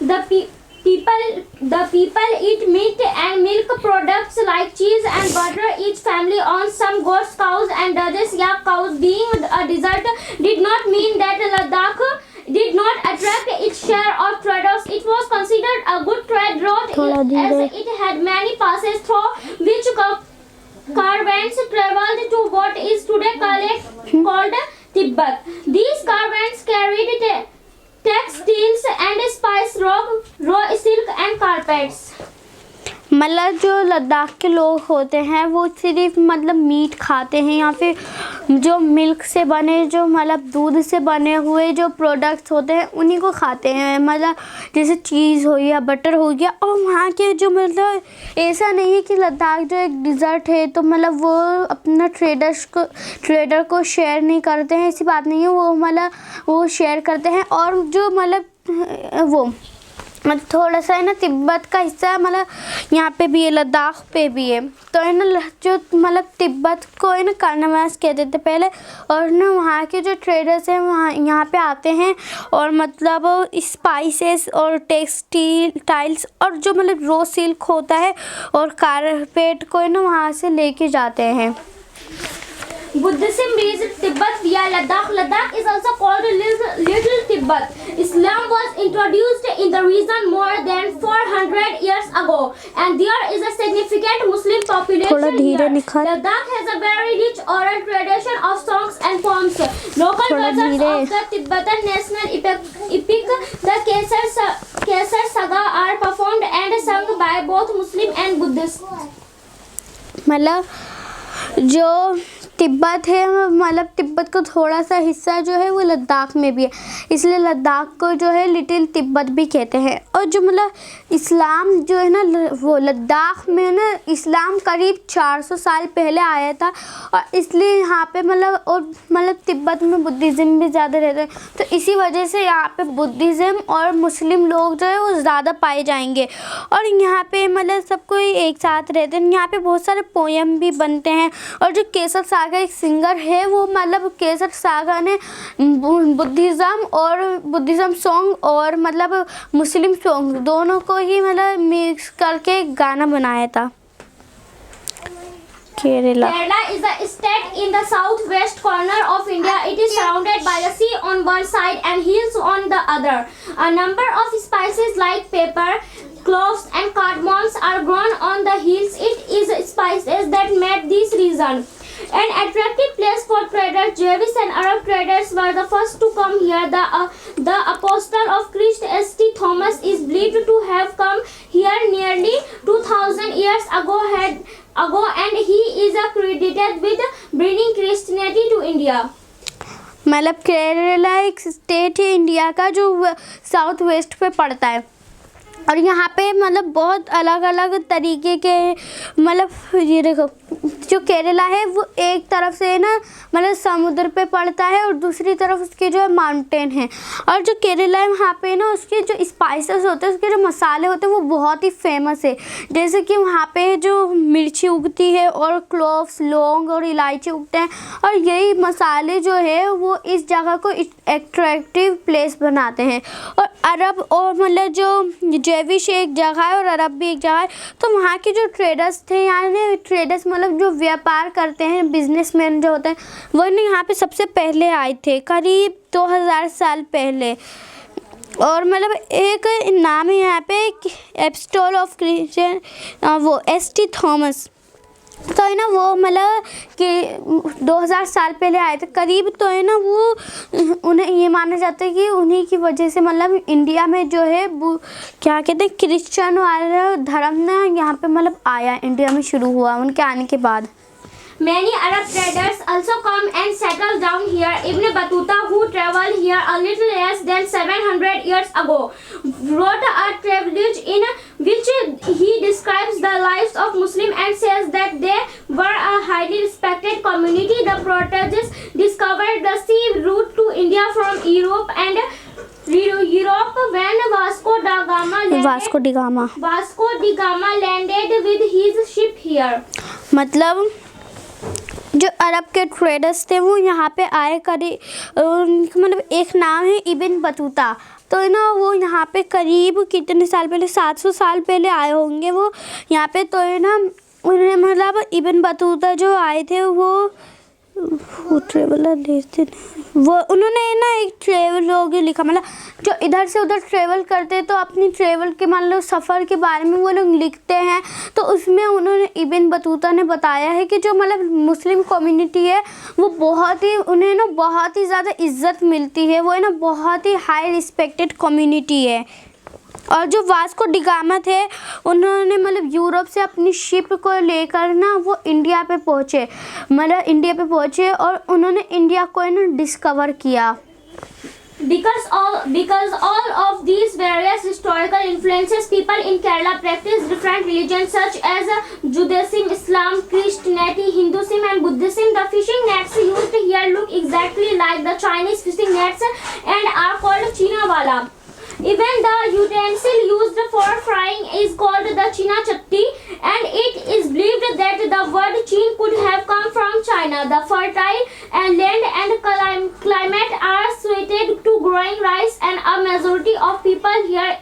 The people eat meat and milk products like cheese and butter. Each family owns some goats, cows and dozens yak cows. Being a desert did not mean that Ladakh did not attract its share of traders. It was considered a good trade route as it had many passes through which caravans traveled to what is today called Tibet. These caravans carried textiles and spice, raw silk and carpets. मतलब जो लद्दाख के लोग होते हैं वो सिर्फ मतलब meet खाते हैं या फिर जो मिल्क से बने जो मतलब दूध से बने हुए जो प्रोडक्ट्स होते हैं उन्हीं को खाते हैं, मतलब जैसे चीज़ हो गया, बटर हो गया। और वहाँ के जो मतलब ऐसा नहीं है कि लद्दाख जो एक डिज़र्ट है तो मतलब वो अपना ट्रेडर को शेयर नहीं करते हैं, ऐसी बात नहीं है, वो मतलब वो शेयर करते हैं। और जो मतलब वो मतलब थोड़ा सा है ना तिब्बत का हिस्सा मतलब यहाँ पे भी है, लद्दाख पे भी है। तो है ना जो मतलब तिब्बत को है ना कार्नावास कहते थे पहले और ना वहाँ के जो ट्रेडर्स हैं वहाँ यहाँ पे आते हैं और मतलब स्पाइसेस और टेक्सटाइल्स और जो मतलब रो सिल्क होता है और कारपेट को है ना वहाँ से लेके जाते हैं। Buddhism reached Tibet via Ladakh. Ladakh is also called Little Tibet. Islam was introduced in the region more than 400 years ago, and there is a significant Muslim population here. Ladakh has a very rich oral tradition of songs and poems. Local versions of the Tibetan national epic, the Kesar Saga, are performed and sung by both Muslim and Buddhists. मतलब जो तिब्बत है मतलब तिब्बत का थोड़ा सा हिस्सा जो है वो लद्दाख में भी है, इसलिए लद्दाख को जो है लिटिल तिब्बत भी कहते हैं। और जो मतलब इस्लाम जो है ना वो लद्दाख में ना इस्लाम करीब 400 साल पहले आया था और इसलिए यहाँ पे मतलब और मतलब तिब्बत में बुद्धिज़्म भी ज़्यादा रहता है, तो इसी वजह से यहाँ पे बुद्धिज़्म और मुस्लिम लोग जो है वो ज़्यादा पाए जाएंगे। और यहाँ पे मतलब सब कोई एक साथ रहते हैं। यहाँ पे बहुत सारे पोएम भी बनते हैं और जो केसर सागा एक सिंगर है वो मतलब केसर सागा ने बुद्धिज़्म और बुद्धिज़्म सॉन्ग और मतलब मुस्लिम सॉन्ग दोनों को ही मतलब मिक्स करके गाना बनाया था। Kerala is a state in the southwest corner of India. It is surrounded by the sea on one side and hills on the other. A number of spices like pepper, cloves and cardamoms are grown on the hills. It is spices that made this region an attractive place for traders. Jewish and Arab traders were the first to come here. The apostle of Christ, St. Thomas, is believed to have come here nearly 2000 years ago, and he is credited with bringing Christianity to India. मतलब केरला एक state है India का जो south west पे पड़ता है और यहाँ पे मतलब बहुत अलग अलग तरीके के मतलब ये देखो जो केरला है वो एक तरफ से ना मतलब समुद्र पे पड़ता है और दूसरी तरफ उसके जो है माउंटेन है। और जो केरला है वहाँ पे ना उसके जो स्पाइसेस होते हैं उसके जो मसाले होते हैं वो बहुत ही फेमस है। जैसे कि वहाँ पे जो मिर्ची उगती है और क्लोव्स लौंग और इलायची उगते हैं और यही मसाले जो है वो इस जगह को एट्रैक्टिव प्लेस बनाते हैं। और अरब और मतलब जो जेविश एक जगह है और अरब भी एक जगह है, तो वहाँ के जो ट्रेडर्स थे यानी ट्रेडर्स मतलब जो व्यापार करते हैं बिजनेसमैन जो होते हैं वो ना यहाँ पे सबसे पहले आए थे करीब 2000 साल पहले। और मतलब एक नाम है यहाँ पे एपिस्टल ऑफ क्रिश्चियन वो एस.टी. थॉमस, तो है ना वो मतलब कि 2000 साल पहले आए थे करीब, तो है ना वो उन्हें ये माना जाता है कि उन्हीं की वजह से मतलब इंडिया में जो है वो क्या कहते हैं क्रिश्चियन वाला धर्म ना यहाँ पे मतलब आया, इंडिया में शुरू हुआ उनके आने के बाद। Many Arab traders also come and settle down here. Ibn Battuta, who traveled here a little less than 700 years ago, wrote a tribute in which he describes the lives of Muslims and says that they were a highly respected community. The Portuguese discovered the sea route to India from Europe when Vasco da Gama landed with his ship here. मतलब जो अरब के traders थे वो यहाँ पे आए करीब उनका मतलब एक नाम है इब्न बतूता, तो है ना वो यहाँ पे करीब कितने साल पहले 700 साल पहले आए होंगे वो यहाँ पे, तो है ना उन्हें मतलब इब्न बतूता जो आए थे वो ट्रेवलर देते वो उन्होंने ना एक ट्रेवल लोग लिखा मतलब जो इधर से उधर ट्रेवल करते तो अपनी ट्रेवल के मान लो सफ़र के बारे में वो लोग लिखते हैं, तो उसमें उन्होंने इब्न बतूता ने बताया है कि जो मतलब मुस्लिम कम्युनिटी है वो बहुत ही उन्हें ना बहुत ही ज़्यादा इज्जत मिलती है, वो है ना बहुत ही हाई रिस्पेक्टेड कम्युनिटी है। और जो वास्को डी गामा थे उन्होंने मतलब यूरोप से अपनी शिप को लेकर ना वो इंडिया पे पहुँचे और उन्होंने इंडिया को ना डिस्कवर किया। Because all of these various historical influences, people in Kerala practice different religions such as Judaism, Islam, Christianity, Hinduism and Buddhism. The fishing nets used here look exactly like the Chinese fishing nets and are called China wala. Even the utensil used for frying is called the China chatti, and it is believed that the word Chin could have come from China. The fertile land and climate are suited to growing rice, and a majority of people here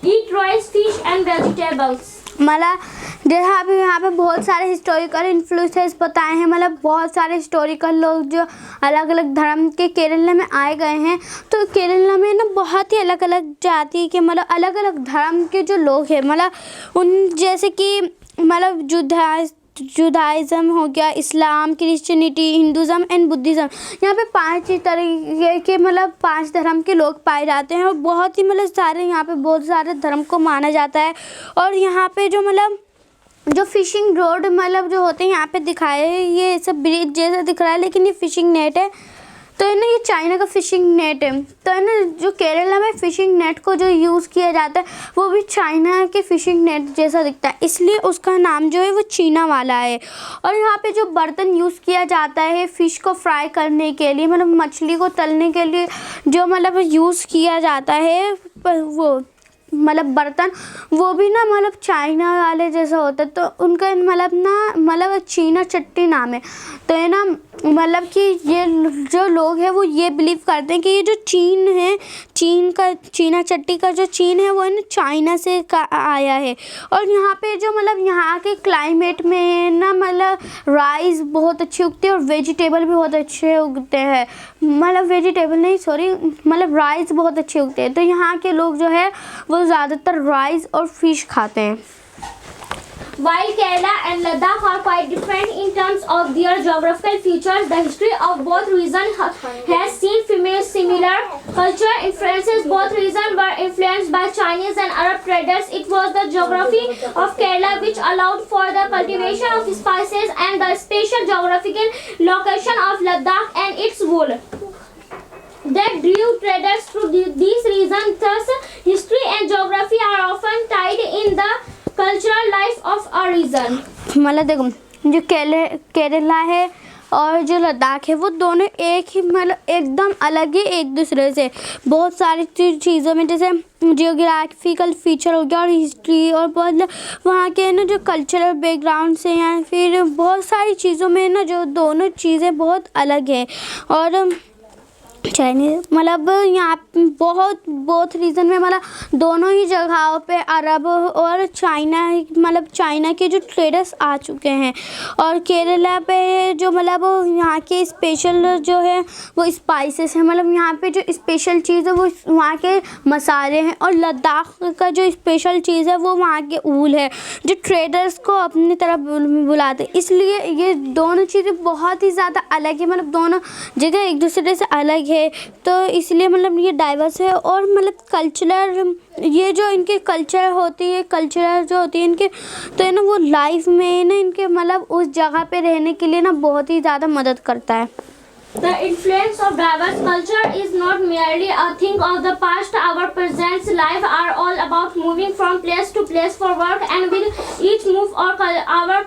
eat rice, fish and vegetables. मतलब जैसा यहाँ पे बहुत सारे historical influences बताए हैं, मतलब बहुत सारे हिस्टोरिकल लोग जो अलग अलग धर्म के केरला में आए गए हैं, तो केरला में ना बहुत ही अलग अलग जाति के मतलब अलग अलग धर्म के जो लोग हैं, मतलब उन जैसे कि मतलब जुदाइज़म हो गया, इस्लाम, क्रिश्चियनिटी, हिंदुज़म एंड बुद्धिज़्म। यहाँ पे 5 तरीके के मतलब 5 धर्म के लोग पाए जाते हैं और बहुत ही मतलब सारे यहाँ पे बहुत सारे धर्म को माना जाता है। और यहाँ पे जो मतलब जो फिशिंग रोड मतलब जो होते हैं यहाँ पे दिखाए है, ये सब ब्रिज जैसा दिख रहा है लेकिन ये फिशिंग नेट है, तो है ना ये चाइना का फिशिंग नेट है। तो है ना जो केरला में फ़िशिंग नेट को जो यूज़ किया जाता है वो भी चाइना के फ़िशिंग नेट जैसा दिखता है, इसलिए उसका नाम जो है वो चीना वाला है। और यहाँ पे जो बर्तन यूज़ किया जाता है फ़िश को फ्राई करने के लिए, मतलब मछली को तलने के लिए जो मतलब यूज़ किया जाता है वो मतलब बर्तन वो भी ना मतलब चाइना वाले जैसा होता है, तो उनका मतलब ना मतलब चीना चट्टी नाम है। तो ये ना मतलब कि ये जो लोग हैं वो ये बिलीव करते हैं कि ये जो चीन है, चीन का चीना चट्टी का जो चीन है वो है ना चाइना से आया है। और यहाँ पे जो मतलब यहाँ के क्लाइमेट में ना मतलब राइस बहुत अच्छी उगती है और वेजिटेबल भी बहुत अच्छे उगते हैं, मतलब वेजिटेबल नहीं सॉरी मतलब राइस बहुत अच्छे उगते हैं। तो यहाँ के लोग जो है वो ज़्यादातर राइस और फिश खाते हैं। While Kerala and Ladakh are quite different in terms of their geographical features, the history of both regions has seen similar cultural influences. Both regions were influenced by Chinese and Arab traders. It was the geography of Kerala which allowed for the cultivation of spices and the special geographical location of Ladakh and its wool that drew traders to these regions. Thus, history and geography are often tied in the cultural life of a region. मतलब देखो जो केरला है और जो लद्दाख है वो दोनों एक ही मतलब एकदम अलग है एक दूसरे से बहुत सारी चीज़ों में, जैसे जियोग्राफिकल फीचर हो गया और हिस्ट्री और बहुत वहाँ के ना जो कल्चरल बैकग्राउंड से या फिर बहुत सारी चीज़ों में ना जो दोनों चीज़ें बहुत अलग है। और चाइनीज मतलब यहाँ बहुत रीज़न में मतलब दोनों ही जगहों पे अरब और चाइना मतलब चाइना के जो ट्रेडर्स आ चुके हैं। और केरला पे जो मतलब यहाँ के स्पेशल जो है वो स्पाइसेस है, मतलब यहाँ पे जो स्पेशल चीज़ है वो वहाँ के मसाले हैं। और लद्दाख का जो स्पेशल चीज़ है वो वहाँ के ऊल है जो ट्रेडर्स को अपनी तरफ बुलाते हैं। इसलिए ये दोनों चीज़ें बहुत ही ज़्यादा अलग है, मतलब दोनों जगह एक दूसरे से अलग है। तो इसलिए मतलब ये डाइवर्स है। और मतलब कल्चरल ये जो इनके कल्चर होती है कल्चरल जो होती है इनके, तो है ना वो लाइफ में ना इनके मतलब उस जगह पे रहने के लिए ना बहुत ही ज़्यादा मदद करता है। The influence of diverse culture is not merely a thing of the past. Our present life are all about moving from place to place for work, and with each move our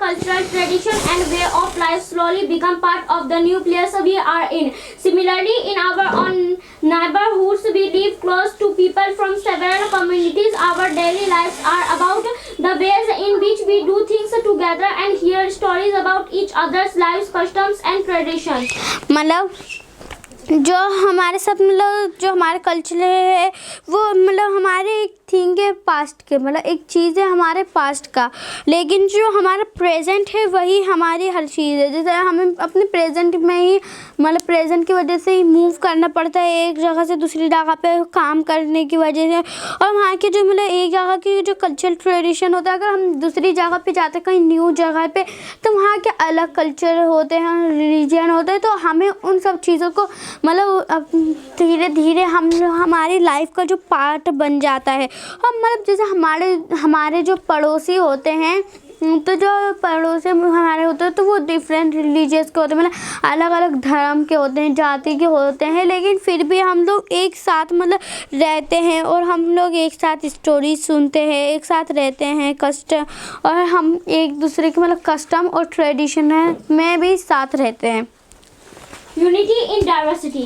cultural tradition and way of life slowly become part of the new place we are in. Similarly, in our own neighborhoods, we live close to people from several communities. Our daily lives are about the ways in which we do things together and hear stories about each other's lives, customs and traditions. मतलब जो हमारे साथ मतलब जो हमारे culture है वो मतलब हमारे एक थिंग है पास्ट के, मतलब एक चीज़ है हमारे पास्ट का, लेकिन जो हमारा प्रेजेंट है वही हमारी हर चीज़ है। जैसे हमें अपने प्रेजेंट में ही मतलब प्रेजेंट की वजह से ही मूव करना पड़ता है एक जगह से दूसरी जगह पे काम करने की वजह से। और वहाँ के जो मतलब एक जगह की जो कल्चरल ट्रेडिशन होता है, अगर हम दूसरी जगह पे जाते हैं कहीं न्यू जगह पे तो वहाँ के अलग कल्चर होते हैं, रिलीजन होते हैं। तो हमें उन सब चीज़ों को मतलब धीरे धीरे हमारी लाइफ का जो पार्ट बन जाता है। हम मतलब जैसे हमारे जो पड़ोसी होते हैं तो जो पड़ोसी हमारे होते हैं तो वो डिफरेंट रिलीजियस के होते हैं, मतलब अलग अलग धर्म के होते हैं, जाति के होते हैं, लेकिन फिर भी हम लोग एक साथ मतलब रहते हैं और हम लोग एक साथ स्टोरी सुनते हैं, एक साथ रहते हैं कस्टम, और हम एक दूसरे के मतलब कस्टम और ट्रेडिशन में भी साथ रहते हैं। Unity in diversity.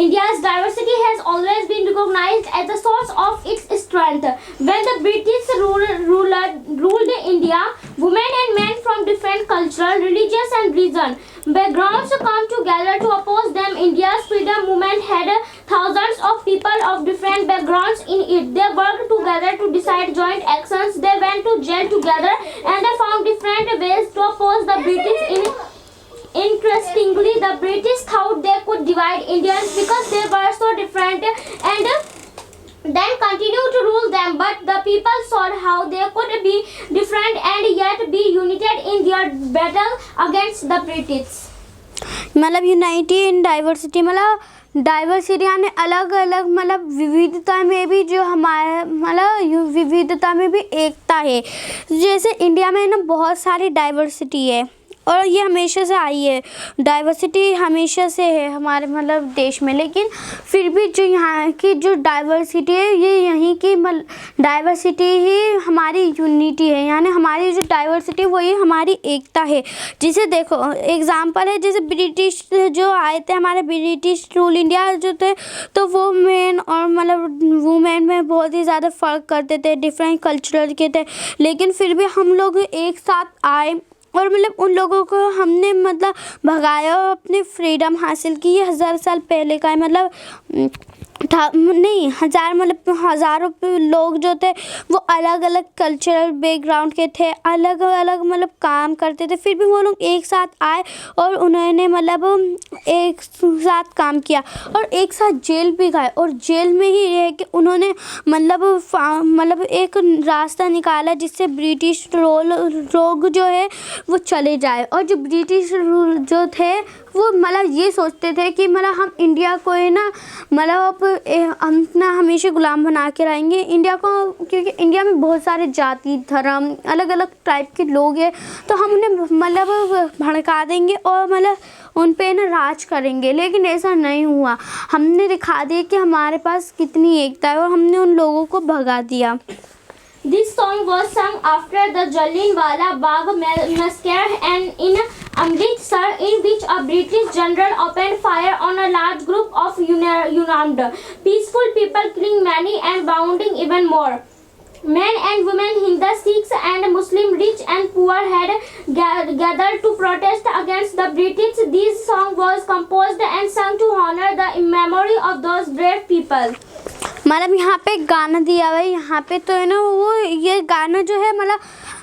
India's diversity has always been recognized as the source of its strength. When the British ruled India, women and men from different cultural, religious and region backgrounds come together to oppose them. India's freedom movement had thousands of people of different backgrounds in it. They worked together to decide joint actions. They went to jail together and they found different ways to oppose the British. Interestingly, the British thought they could divide Indians because they were so different and then continue to rule them. But the people saw how they could be different and yet be united in their battle against the British. मतलब unity in diversity मतलब diversity यानी अलग अलग मतलब विविधता में भी जो हमारे मतलब विविधता में भी एकता है। जैसे इंडिया में ना बहुत सारी डाइवर्सिटी है और ये हमेशा से आई है, डाइवर्सिटी हमेशा से है हमारे मतलब देश में। लेकिन फिर भी जो यहाँ की जो डाइवर्सिटी है, ये यहीं की डाइवर्सिटी ही हमारी यूनिटी है, यानी हमारी जो डाइवर्सिटी वही हमारी एकता है। जिसे देखो एग्जांपल है, जैसे ब्रिटिश जो आए थे, हमारे ब्रिटिश रूल इंडिया जो थे, तो वो मेन और मतलब वुमेन में बहुत ही ज़्यादा फ़र्क करते थे, डिफरेंट कल्चरल के थे। लेकिन फिर भी हम लोग एक साथ आए और मतलब उन लोगों को हमने मतलब भगाया और अपनी फ्रीडम हासिल की। ये 1000 साल पहले का है, मतलब था नहीं, हज़ारों लोग जो थे वो अलग अलग कल्चरल बैकग्राउंड के थे, अलग अलग मतलब काम करते थे, फिर भी वो लोग एक साथ आए और उन्होंने मतलब एक साथ काम किया और एक साथ जेल भी गए। और जेल में ही रह के उन्होंने मतलब एक रास्ता निकाला जिससे ब्रिटिश लोग जो है वो चले जाए। और जो ब्रिटिश जो थे वो मतलब ये सोचते थे कि मतलब हम इंडिया को है ना मतलब हम ना हमेशा गुलाम बना के रहेंगे इंडिया को, क्योंकि इंडिया में बहुत सारे जाति धर्म अलग अलग टाइप के लोग हैं, तो हम उन्हें मतलब भड़का देंगे और मतलब उन पे ना राज करेंगे। लेकिन ऐसा नहीं हुआ, हमने दिखा दिया कि हमारे पास कितनी एकता है और हमने उन लोगों को भगा दिया। This song was sung after the Jallianwala Bagh massacre and in Amritsar, in which a British general opened fire on a large group of unarmed, peaceful people, killing many and wounding even more. Men and women, Hindu, Sikhs and Muslim, rich and poor had gathered to protest against the British. This song was composed and sung to honor the memory of those brave people. मतलब यहाँ पे गाना दिया हुआ है, यहाँ पे तो है ना वो ये गाना जो है मतलब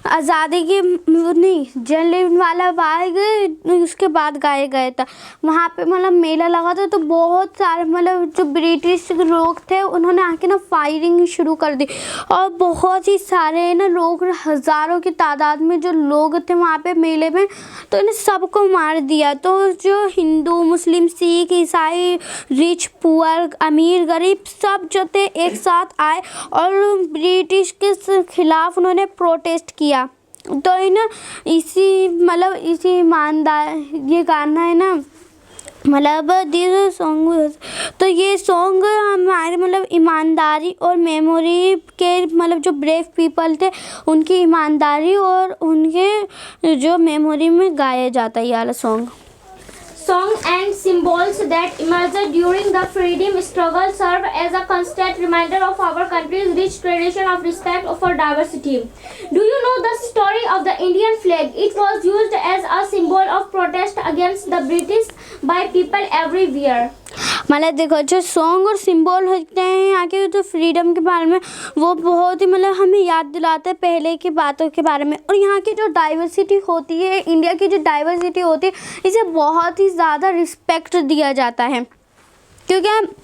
आज़ादी की नहीं, जलियांवाला बाग उसके बाद गाया गया था। वहाँ पे मतलब मेला लगा था, तो बहुत सारे मतलब जो ब्रिटिश लोग थे उन्होंने आके ना फायरिंग शुरू कर दी और बहुत ही सारे ना लोग, हज़ारों की तादाद में जो लोग थे वहाँ पे मेले में, तो इन्हें सबको मार दिया। तो जो हिंदू मुस्लिम सिख ईसाई रिच पुअर अमीर गरीब सब जो थे एक साथ आए और ब्रिटिश के खिलाफ उन्होंने प्रोटेस्ट किया। तो है ना इसी मतलब इसी ईमानदार ये गाना है ना मतलब दिस सॉन्ग, तो ये सॉन्ग हमारे मतलब ईमानदारी और मेमोरी के मतलब जो ब्रेव पीपल थे उनकी ईमानदारी और उनके जो मेमोरी में गाया जाता है ये वाला song. Song and symbols that emerged during the freedom struggle serve as a constant reminder of our country's rich tradition of respect for diversity. Do you know the story of the Indian flag? It was used as a symbol of protest against the British by people everywhere. मतलब देखो जो song और symbol होते हैं यहाँ के जो freedom के बारे में, वो बहुत ही मतलब हमें याद दिलाता है पहले की बातों के बारे में। और यहाँ की जो डाइवर्सिटी होती है, इंडिया की जो डाइवर्सिटी होती है, इसे बहुत ही ज़्यादा रिस्पेक्ट दिया जाता है, क्योंकि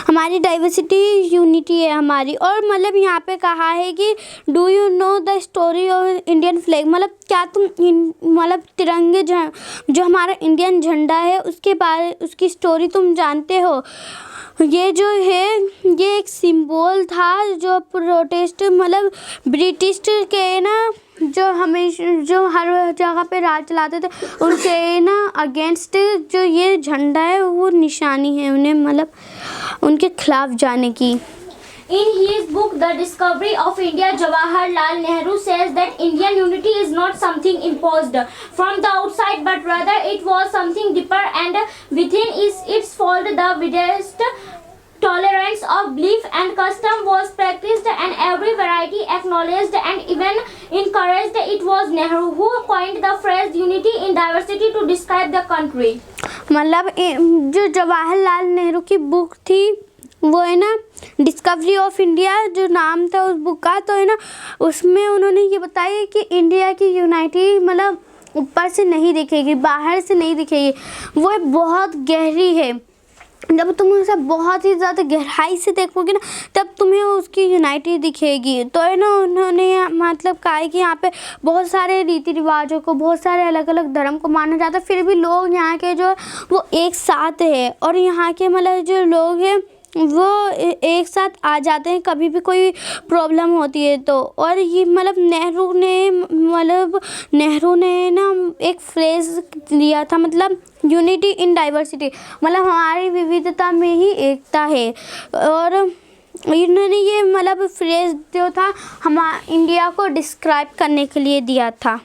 हमारी डाइवर्सिटी यूनिटी है हमारी। और मतलब यहाँ पे कहा है कि do you know the story of Indian flag, मतलब क्या तुम मतलब तिरंगे जो हमारा इंडियन झंडा है उसके बारे उसकी स्टोरी तुम जानते हो। ये जो है ये एक सिंबल था जो प्रोटेस्ट मतलब ब्रिटिश के ना जो हमेशा जो हर जगह पे राज चलाते थे उनके ना अगेंस्ट जो ये झंडा है वो निशानी है उन्हें मतलब उनके खिलाफ जाने की। In his book, The Discovery of India, Jawaharlal Nehru says that Indian unity is not something imposed from the outside, but rather it was something deeper, and within its fold the widest tolerance of belief and custom was practiced, and every variety acknowledged and even encouraged. It was Nehru who coined the phrase unity in diversity to describe the country. मतलब जो जवाहरलाल नेहरू की book थी वो है ना discovery of India जो नाम था उस बुक का, तो है ना उसमें उन्होंने ये बताया कि इंडिया की यूनाइटी मतलब ऊपर से नहीं दिखेगी, बाहर से नहीं दिखेगी, वो बहुत गहरी है। जब तुम उसे बहुत ही ज़्यादा गहराई से देखोगे ना तब तुम्हें उसकी यूनाइटी दिखेगी। तो है ना उन्होंने मतलब कहा है कि यहाँ पे बहुत सारे रीति रिवाजों को, बहुत सारे अलग अलग धर्म को माना जाता है, फिर भी लोग यहाँ के जो वो एक साथ है। और यहाँ के मतलब जो लोग हैं वो एक साथ आ जाते हैं कभी भी कोई प्रॉब्लम होती है तो। और ये मतलब नेहरू ने ना एक फ्रेज दिया था, मतलब यूनिटी इन डाइवर्सिटी, मतलब हमारी विविधता में ही एकता है। और इन्होंने ये मतलब फ्रेज जो था हम इंडिया को डिस्क्राइब करने के लिए दिया था।